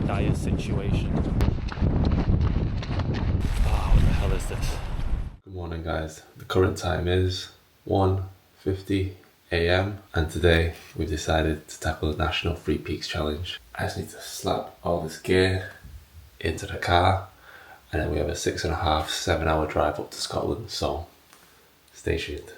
dire situation. Oh, what the hell is this? Good morning guys, the current time is 1:50 AM and today we've decided to tackle the National Free Peaks Challenge. I just need to slap all this gear into the car and then we have a 6.5, 7 hour drive up to Scotland, so stay tuned.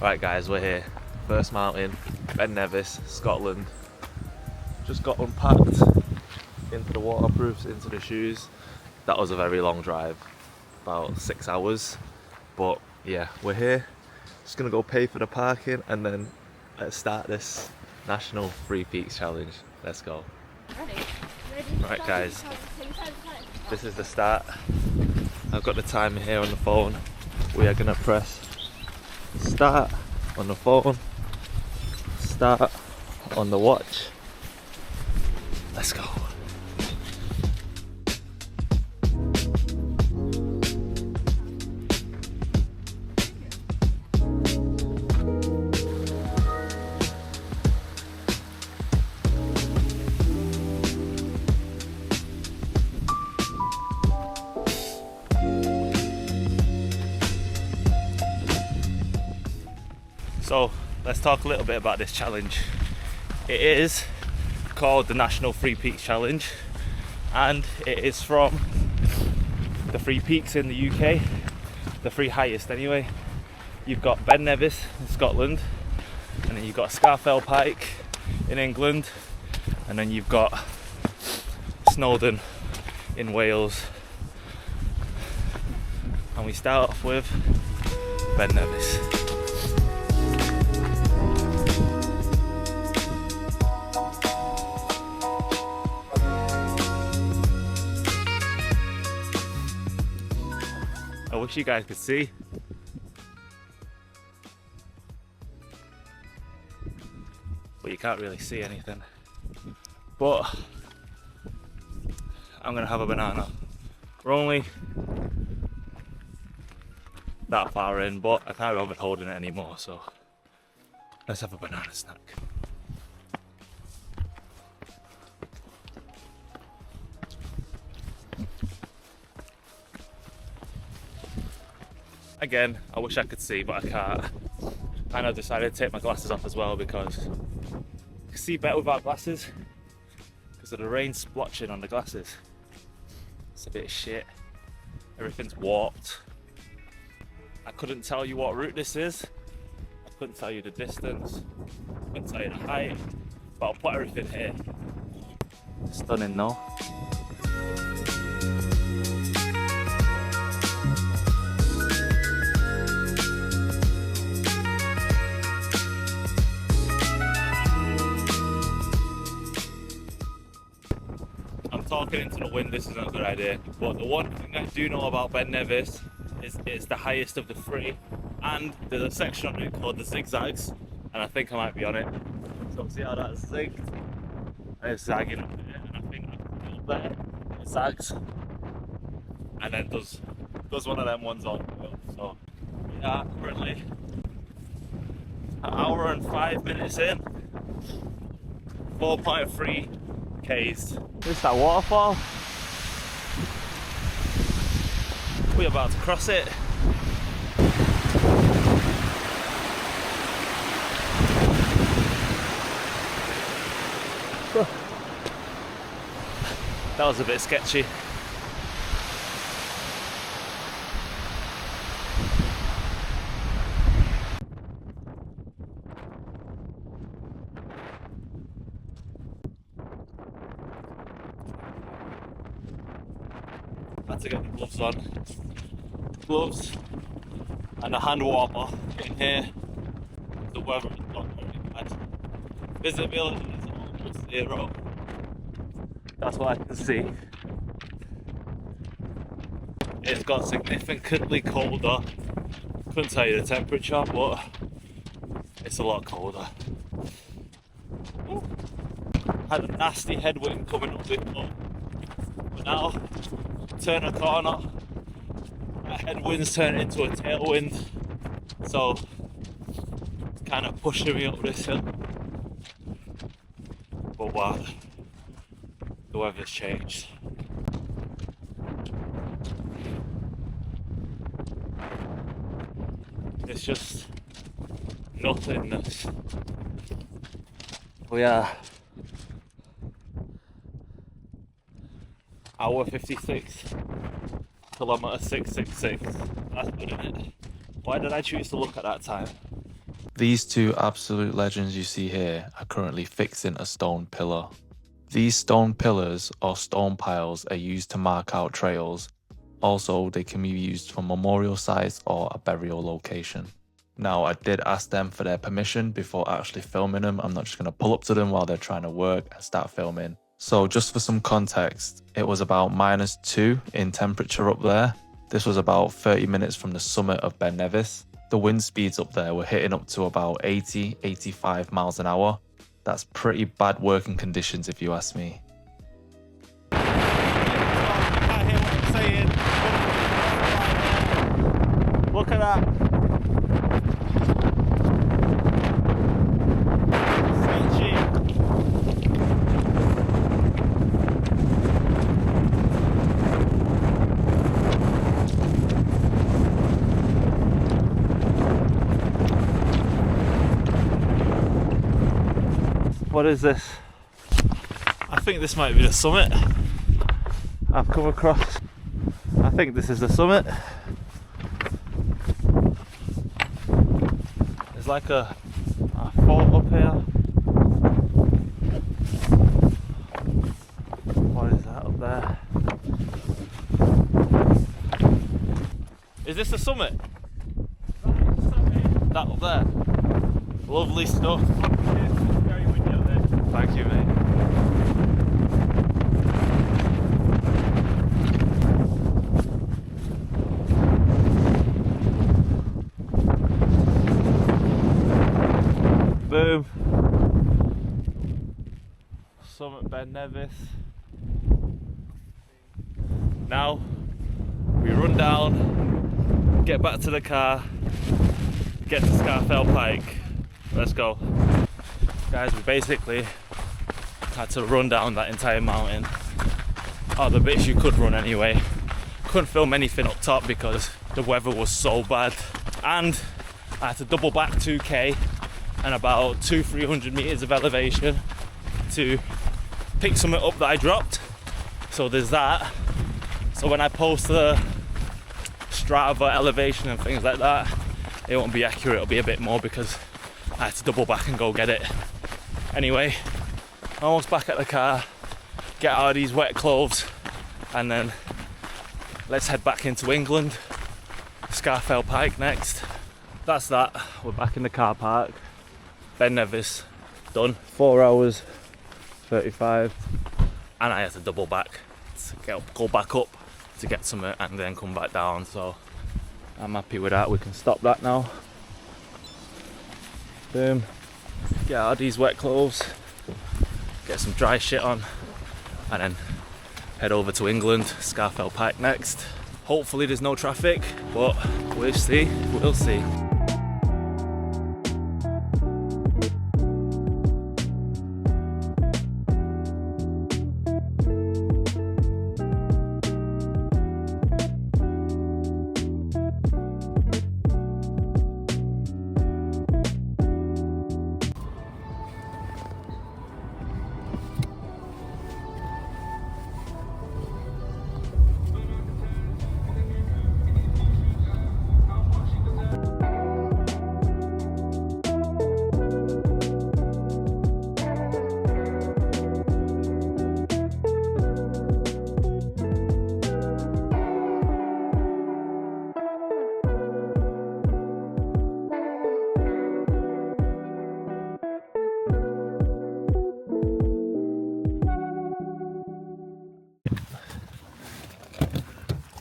Right guys, we're here. First mountain, Ben Nevis, Scotland. Just got unpacked into the waterproofs, into the shoes. That was a very long drive, about 6 hours. But yeah, we're here. Just gonna go pay for the parking and then let's start this National Free Peaks Challenge. Let's go. Ready? Right guys, this is the start. I've got the timer here on the phone. We are gonna press start on the phone, start on the watch. Let's go. So let's talk a little bit about this challenge. It is called the National Free Peaks Challenge and it is from the Free Peaks in the UK, the three highest anyway. You've got Ben Nevis in Scotland, and then you've got Scafell Pike in England, and then you've got Snowdon in Wales. And we start off with Ben Nevis. I wish you guys could see. But you can't really see anything. But I'm gonna have a banana. We're only that far in, but I can't be bothered holding it anymore, so let's have a banana snack. Again, I wish I could see, but I can't. And I decided to take my glasses off as well because I can see better without glasses because of the rain splotching on the glasses. It's a bit shit. Everything's warped. I couldn't tell you what route this is. I couldn't tell you the distance. I couldn't tell you the height. But I'll put everything here. Stunning, no? Talking into the wind, this isn't a good idea, but the one thing I do know about Ben Nevis is it's the highest of the three, and there's a section on it called the zigzags, and I think I might be on it. So see how that's zigged, and it's zagging up there, and I think I can go up there, it zags, and then does one of them ones on. So we are currently an hour and 5 minutes in, 4.3 Ks. There's that waterfall. We're about to cross it. That was a bit sketchy. Had to get the gloves on. Gloves and a hand warmer in here. The weather is not very bad. Visibility is almost zero. That's what I can see. it's got significantly colder. Couldn't tell you the temperature, but it's a lot colder. Ooh. Had a nasty headwind coming up before, but now turn a corner, that headwind's turned into a tailwind, so it's kind of pushing me up this hill. But wow, the weather's changed. It's just nothingness. We are hour 56, kilometer 666. That's good, isn't it? Why did I choose to look at that time? These two absolute legends you see here are currently fixing a stone pillar. These stone pillars or stone piles are used to mark out trails. Also, they can be used for memorial sites or a burial location. Now, I did ask them for their permission before actually filming them. I'm not just going to pull up to them while they're trying to work and start filming. So just for some context, it was about -2 in temperature up there. This was about 30 minutes from the summit of Ben Nevis. The wind speeds up there were hitting up to about 80, 85 miles an hour. That's pretty bad working conditions if you ask me. You can't hear what I'm saying. Look at that. What is this? I think this might be the summit I've come across. I think this is the summit. There's like a fort up here. What is that up there? Is this the summit? That up there? Lovely stuff. Thank you, mate. Boom. Summit Ben Nevis. Now we run down, get back to the car, get to Scarfell Pike. Let's go. Guys, we basically had to run down that entire mountain. Oh, the bits you could run anyway. Couldn't film anything up top because the weather was so bad. And I had to double back 2k and about 200-300 meters of elevation to pick something up that I dropped. So there's that. So when I post the Strava elevation and things like that, it won't be accurate, it'll be a bit more because I had to double back and go get it. Anyway, almost back at the car, get out of these wet clothes, and then let's head back into England. Scarfell Pike next. That's that. We're back in the car park. Ben Nevis done. 4 hours 35, and I had to double back to go back up to get some and then come back down. So I'm happy with that. We can stop that now. Boom. Get out of these wet clothes, get some dry shit on, and then head over to England. Scarfell Pike next. Hopefully there's no traffic, but we'll see.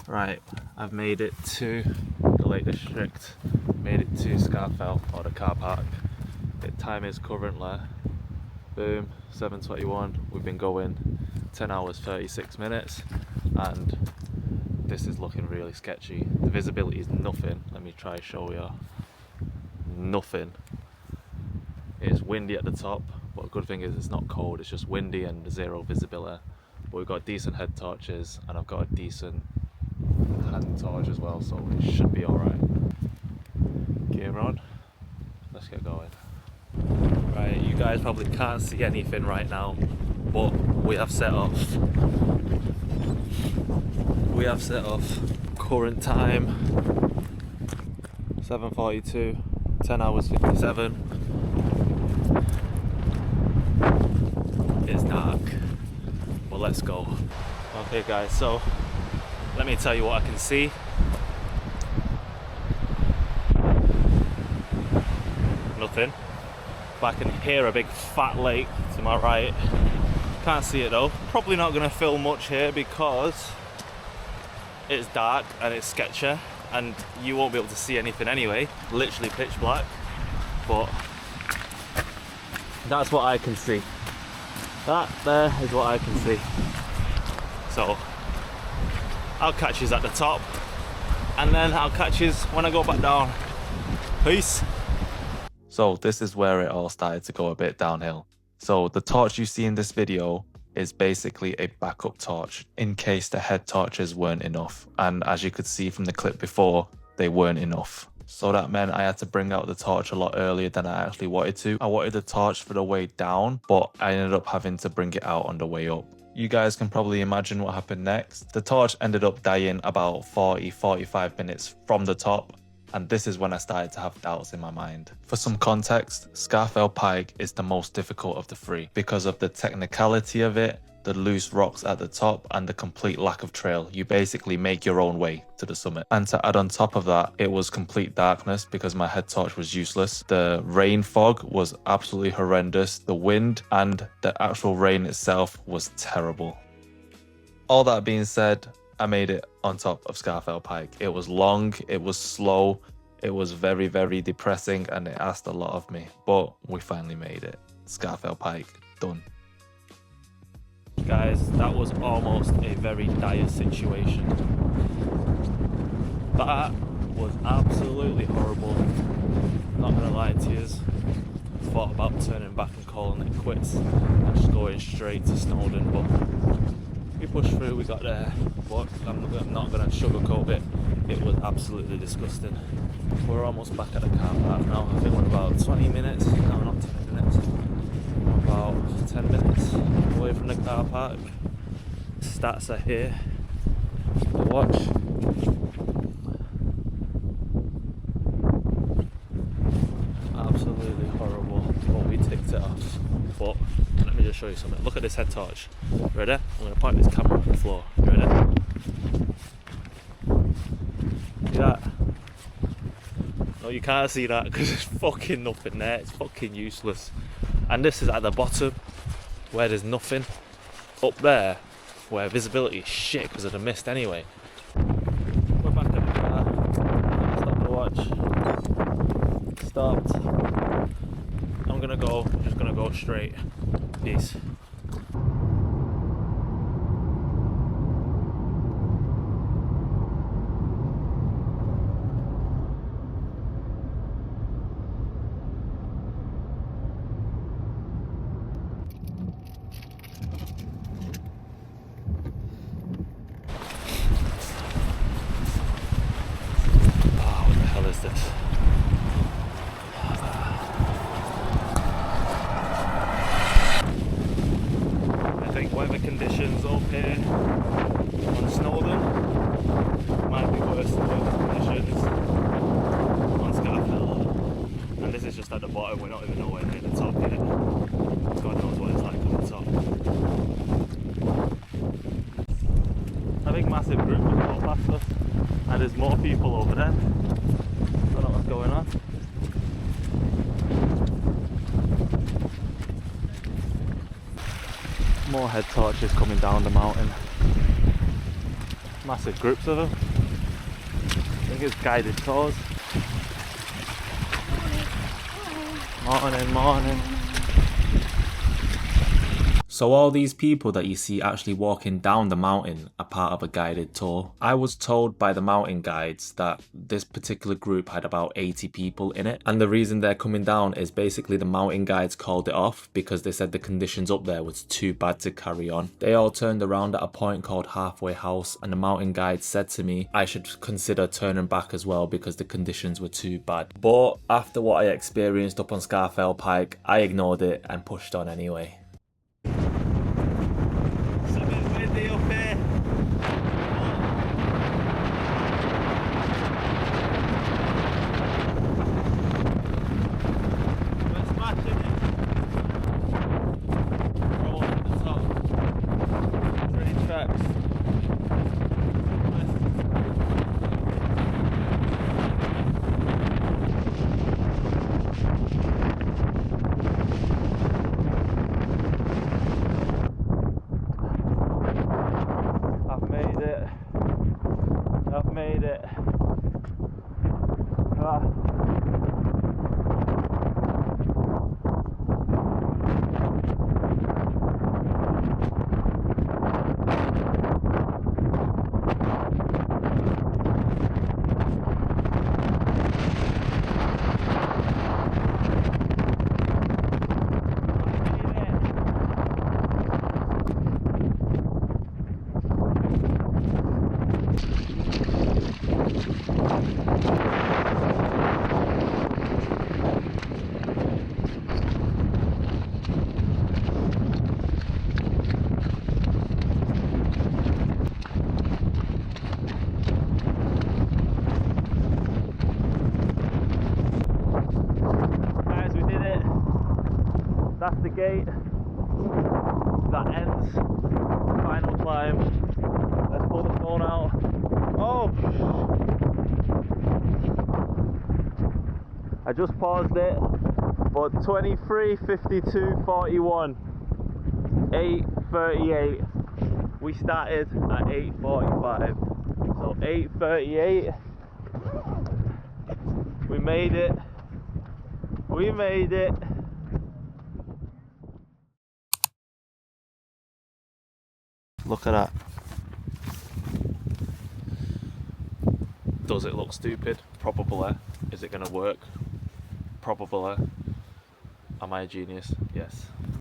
Right, I've made it to the Lake District, made it to Scarfell, or the car park. The time is currently, boom, 7:21. We've been going 10 hours 36 minutes, and this is looking really sketchy. The visibility is nothing. Let me try show you. Nothing. It's windy at the top, but a good thing is it's not cold, it's just windy and zero visibility. But we've got decent head torches, and I've got a decent hand torch as well, so it should be alright. Gear on, let's get going. Right, you guys probably can't see anything right now, but we have set off. Current time 7:42, 10 hours 57. It's dark, but let's go. Okay guys, so let me tell you what I can see. Nothing. But I can hear a big fat lake to my right. Can't see it though. Probably not gonna film much here because it's dark and it's sketchy and you won't be able to see anything anyway. Literally pitch black. But that's what I can see. That there is what I can see. So I'll catch you at the top and then I'll catch you when I go back down. Peace. So this is where it all started to go a bit downhill. So the torch you see in this video is basically a backup torch in case the head torches weren't enough. And as you could see from the clip before, they weren't enough. So that meant I had to bring out the torch a lot earlier than I actually wanted to. I wanted the torch for the way down, but I ended up having to bring it out on the way up. You guys can probably imagine what happened next. The torch ended up dying about 40-45 minutes from the top, and this is when I started to have doubts in my mind. For some context, Scarfell Pike is the most difficult of the three because of the technicality of it, the loose rocks at the top, and the complete lack of trail. You basically make your own way to the summit. And to add on top of that, it was complete darkness because my head torch was useless. The rain fog was absolutely horrendous. The wind and the actual rain itself was terrible. All that being said, I made it on top of Scarfell Pike. It was long, it was slow, it was very, very depressing, and it asked a lot of me, but we finally made it. Scarfell Pike, done. Guys, that was almost a very dire situation. That was absolutely horrible. Not gonna lie to you. Thought about turning back and calling it quits and just going straight to Snowdon, but we pushed through, we got there. But I'm not gonna sugarcoat it. It was absolutely disgusting. We're almost back at the car park now. I think we're about 20 minutes. No, not 20 minutes. About 10 minutes away from the car park. Stats are here. The watch. Absolutely horrible, but we ticked it off. But let me just show you something. Look at this head torch. Ready? I'm going to point this camera on the floor. You ready? See that? No, you can't see that because there's fucking nothing there. It's fucking useless. And this is at the bottom where there's nothing. Up there where visibility is shit because of the mist anyway. We're back at the car. Stop the watch. Stopped. I'm just gonna go straight. Peace. Weather conditions up here on Snowdon might be worse than weather conditions on Scarfell. And this is just at the bottom, we're not even nowhere near the top yet. God knows what it's like on the top. A big massive group has walked past us and there's more people over there. Don't know what's going on. More head torches coming down the mountain. Massive groups of them. it's guided tours. Morning, morning. So all these people that you see actually walking down the mountain are part of a guided tour. I was told by the mountain guides that this particular group had about 80 people in it, and the reason they're coming down is basically the mountain guides called it off because they said the conditions up there was too bad to carry on. They all turned around at a point called Halfway House, and the mountain guides said to me I should consider turning back as well because the conditions were too bad. But after what I experienced up on Scarfell Pike, I ignored it and pushed on anyway. It's a bit windy up here. We're smashing it. Roll up at the top. 3 tracks. I've made it. I've made it. Ah. Guys, we did it. That's the gate. That ends the final climb. Let's pull the phone out. Oh! I just paused it, but 23:52:41, 8:38. We started at 8:45, so 8:38. We made it. We made it. Look at that. Does it look stupid? Probably. Is it going to work? Probably. Am I a genius? Yes.